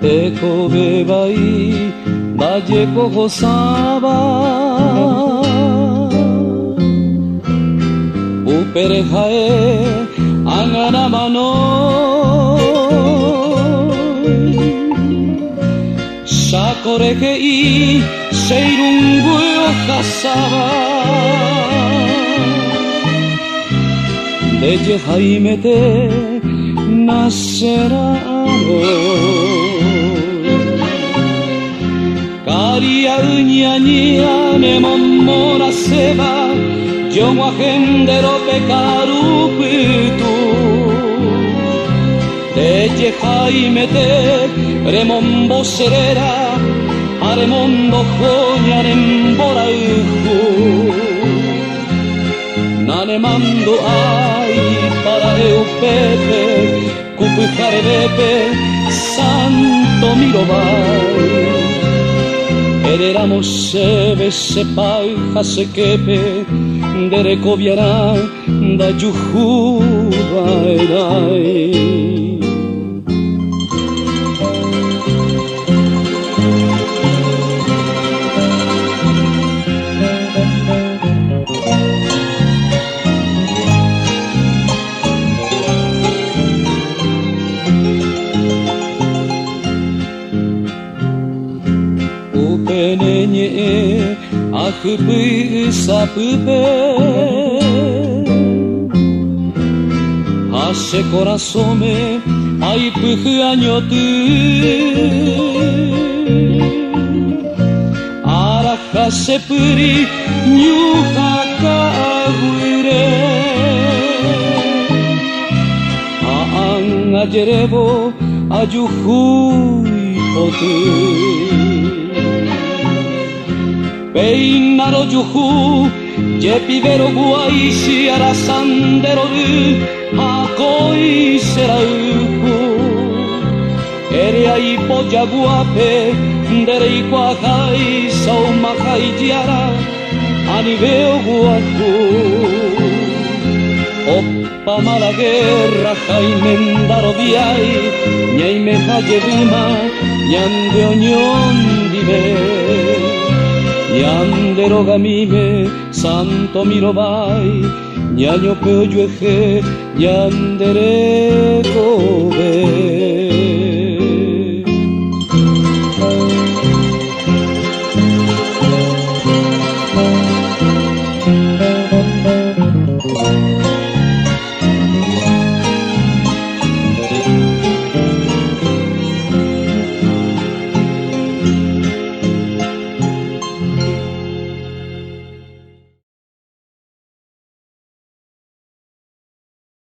Deko bebai Valleco gozaba Upere jae Anganamano Sakoreke i Seirungu okazaba Deje jaimete Nacerano Karia uñañia Nemomora seba Yomo agendero pekaru pitu Deje jaimete Remombo serera Aremondo joñaren borauju Nanemando ai para eu pepe Cupujarebepe Santo Mirobai Ereramos sebe sepaja sequepe Dereko biara da juju bairai Upenenye akıpı sapıpe Hace corazome ay pıhı añotu Araja sepuri nyuha kahuire Aan ajerevo ayuhui potu Peinaro juju, jepivero guaishi arasandero du, hakoi serauku. Ere ai poja guape, derei quahai, saumahai diara, aniveo guaku. Oppa mala guerra, jaimendaro viai, nyaime hajevuma, nyande oñon dive. Ñandero gamime, santo mirobai, ñaño peoyueje, ñandere kobe.